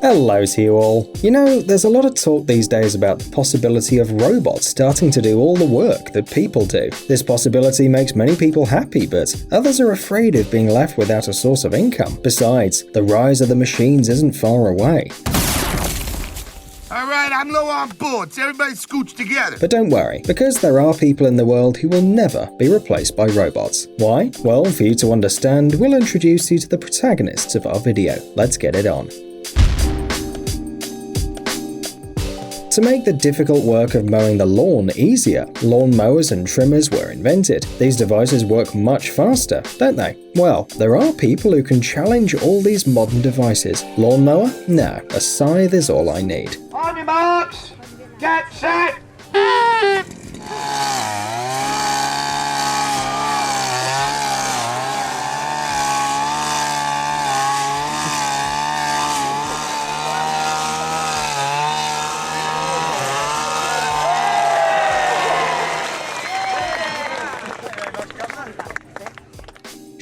Hello to you all. You know, there's a lot of talk these days about the possibility of robots starting to do all the work that people do. This possibility makes many people happy, but others are afraid of being left without a source of income. Besides, the rise of the machines isn't far away. Alright, I'm low on boards. Everybody scooch together. But don't worry, because there are people in the world who will never be replaced by robots. Why? Well, for you to understand, we'll introduce you to the protagonists of our video. Let's get it on. To make the difficult work of mowing the lawn easier, lawn mowers and trimmers were invented. These devices work much faster, don't they? Well, there are people who can challenge all these modern devices. Lawnmower? No, a scythe is all I need. On your marks, get set.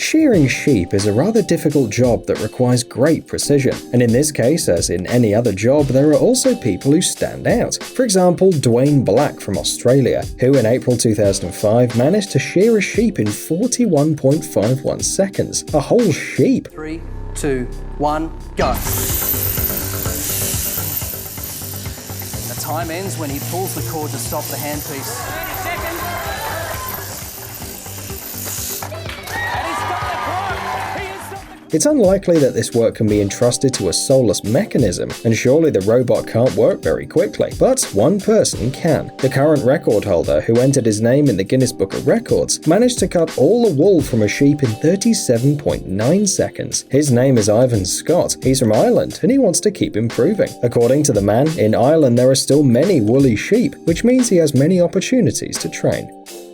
Shearing sheep is a rather difficult job that requires great precision, and in this case, as in any other job, there are also people who stand out. For example, Dwayne Black from Australia, who in April 2005 managed to shear a sheep in 41.51 seconds. A whole sheep! 3, 2, 1, go! The time ends when he pulls the cord to stop the handpiece. 30 seconds! It's unlikely that this work can be entrusted to a soulless mechanism, and surely the robot can't work very quickly. But one person can. The current record holder, who entered his name in the Guinness Book of Records, managed to cut all the wool from a sheep in 37.9 seconds. His name is Ivan Scott. He's from Ireland, and he wants to keep improving. According to the man, in Ireland there are still many woolly sheep, which means he has many opportunities to train.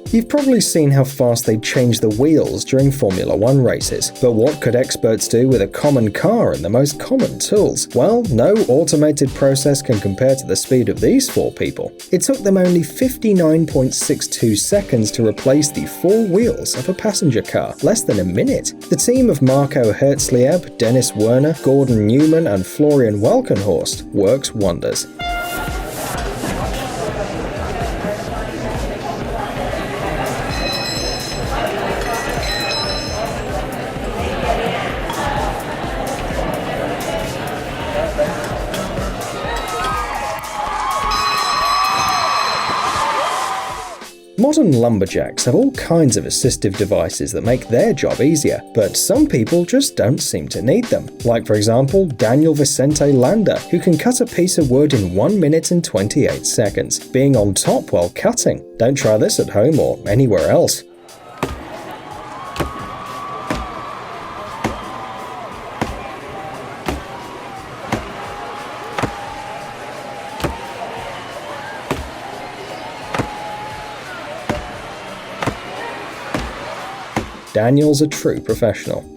You've probably seen how fast they change the wheels during Formula 1 races, but what could experts do with a common car and the most common tools? Well, no automated process can compare to the speed of these four people. It took them only 59.62 seconds to replace the four wheels of a passenger car, less than a minute. The team of Marco Herzlieb, Dennis Werner, Gordon Newman and Florian Welkenhorst works wonders. Modern lumberjacks have all kinds of assistive devices that make their job easier, but some people just don't seem to need them. Like for example, Daniel Vicente Landa, who can cut a piece of wood in 1 minute and 28 seconds, being on top while cutting. Don't try this at home or anywhere else. Daniel's a true professional.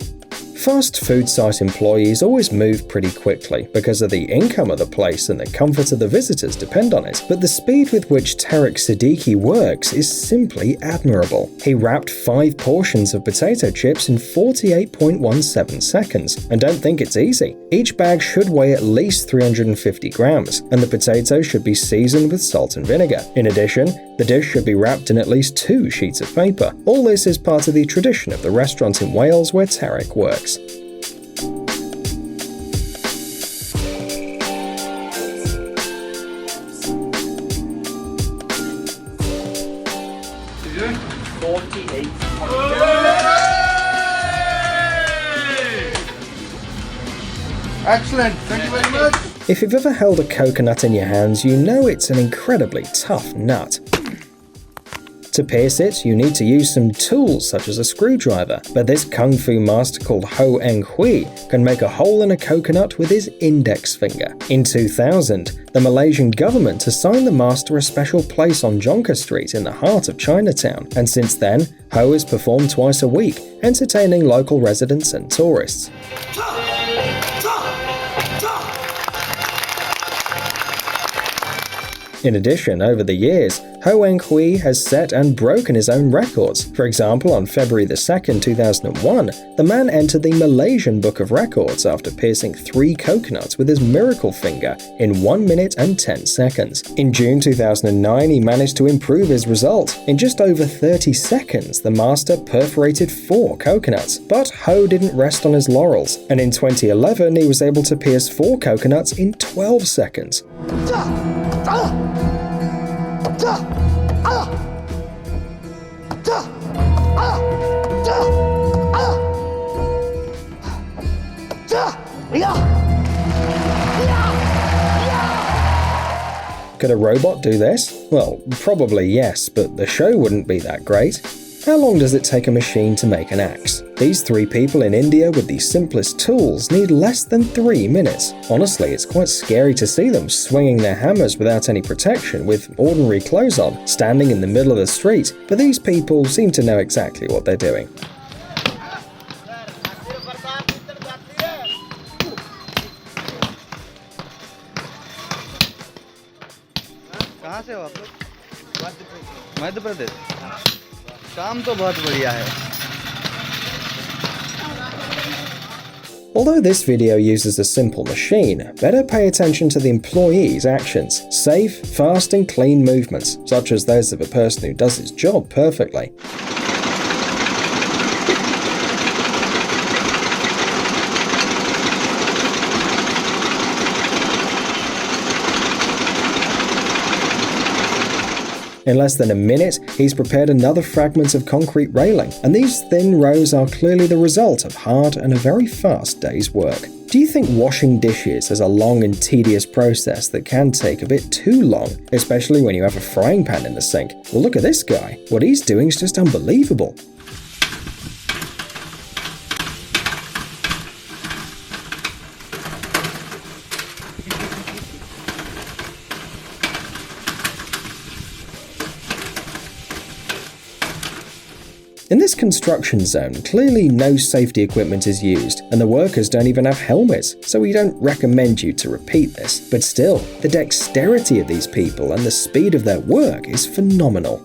Fast food site employees always move pretty quickly because of the income of the place and the comfort of the visitors depend on it, but the speed with which Tarek Siddiqui works is simply admirable. He wrapped 5 portions of potato chips in 48.17 seconds, and don't think it's easy. Each bag should weigh at least 350 grams, and the potatoes should be seasoned with salt and vinegar. In addition, the dish should be wrapped in at least 2 sheets of paper. All this is part of the tradition of the restaurant in Wales where Tarek works. Excellent, thank you very much. If you've ever held a coconut in your hands, you know it's an incredibly tough nut. To pierce it, you need to use some tools such as a screwdriver, but this kung fu master called Ho Eng Hui can make a hole in a coconut with his index finger. In 2000, the Malaysian government assigned the master a special place on Jonker Street in the heart of Chinatown, and since then, Ho has performed twice a week, entertaining local residents and tourists. In addition, over the years, Ho Eng-hui has set and broken his own records. For example, on February 2, 2001, the man entered the Malaysian Book of Records after piercing 3 coconuts with his miracle finger in 1 minute and 10 seconds. In June 2009, he managed to improve his result. In just over 30 seconds, the master perforated 4 coconuts. But Ho didn't rest on his laurels, and in 2011, he was able to pierce 4 coconuts in 12 seconds. Could a robot do this? Well, probably yes, but the show wouldn't be that great. How long does it take a machine to make an axe? These 3 people in India with the simplest tools need less than 3 minutes. Honestly, it's quite scary to see them swinging their hammers without any protection with ordinary clothes on, standing in the middle of the street, but these people seem to know exactly what they're doing. कहाँ से हो आप लोग? मध्य प्रदेश। काम तो बहुत बढ़िया है। Although this video uses a simple machine, better pay attention to the employee's actions. Safe, fast and clean movements, such as those of a person who does his job perfectly. In less than a minute, he's prepared another fragment of concrete railing, and these thin rows are clearly the result of hard and a very fast day's work. Do you think washing dishes is a long and tedious process that can take a bit too long, especially when you have a frying pan in the sink? Well, look at this guy. What he's doing is just unbelievable. In this construction zone, clearly no safety equipment is used, and the workers don't even have helmets, so we don't recommend you to repeat this. But still, the dexterity of these people and the speed of their work is phenomenal.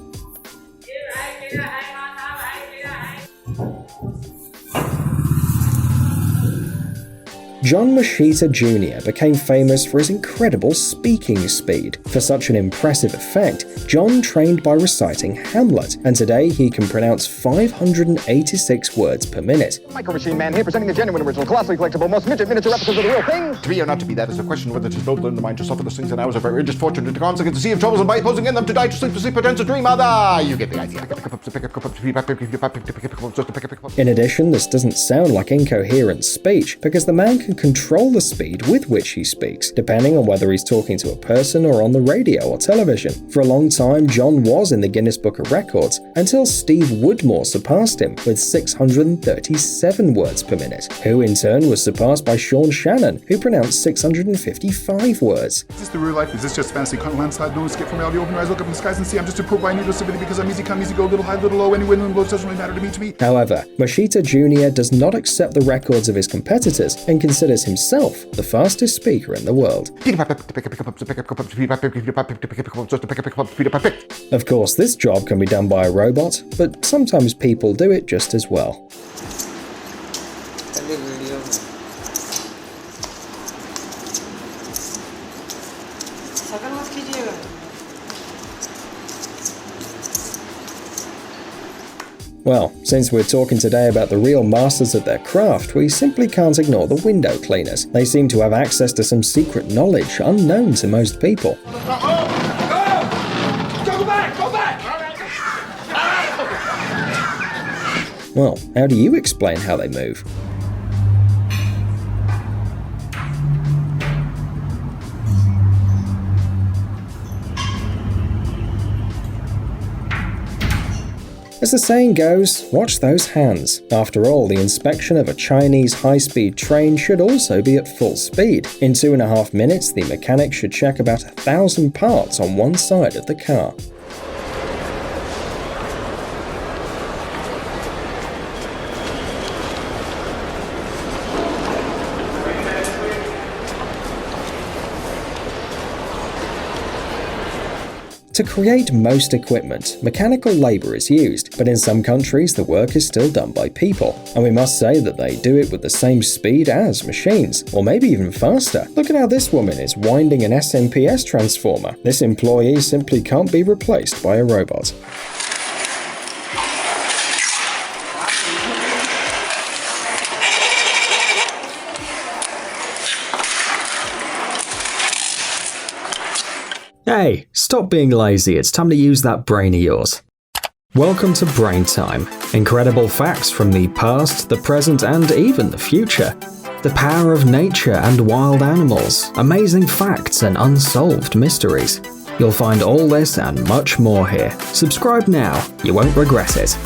John Mashita Jr. became famous for his incredible speaking speed. For such an impressive effect, John trained by reciting Hamlet, and today he can pronounce 586 words per minute. Micro Machine Man here, presenting the genuine, original, colossally collectible, most miniature replicas of the real thing. To be or not to be, that is the question whether it is noble in the mind to suffer the slings and hours of outrageous fortune to cons against the sea of troubles and by posing in them to die to sleep pretend to dream. You get the idea. In addition, this doesn't sound like incoherent speech, because the man can control the speed with which he speaks, depending on whether he's talking to a person or on the radio or television. For a long time, John was in the Guinness Book of Records, until Steve Woodmore surpassed him with 637 words per minute, who in turn was surpassed by Sean Shannon, who pronounced 655 words. Is this the real life? Is this just fantasy? Can't landslide, no escape from reality. Open your eyes, look up in the skies and see. I'm just a poor by needless civility because I'm easy come, easy go, little high, little low. Any win and blows doesn't really matter to me. However, Mashita Jr. does not accept the records of his competitors and considers himself the fastest speaker in the world. Of course, this job can be done by a robot, but sometimes people do it just as well. Well, since we're talking today about the real masters of their craft, we simply can't ignore the window cleaners. They seem to have access to some secret knowledge unknown to most people. Go back! Well, how do you explain how they move? As the saying goes, watch those hands. After all, the inspection of a Chinese high-speed train should also be at full speed. In 2.5 minutes, the mechanic should check about 1,000 parts on one side of the car. To create most equipment, mechanical labor is used, but in some countries the work is still done by people. And we must say that they do it with the same speed as machines, or maybe even faster. Look at how this woman is winding an SMPS transformer. This employee simply can't be replaced by a robot. Hey, stop being lazy, it's time to use that brain of yours. Welcome to Brain Time. Incredible facts from the past, the present, and even the future. The power of nature and wild animals, amazing facts and unsolved mysteries. You'll find all this and much more here. Subscribe now, you won't regret it.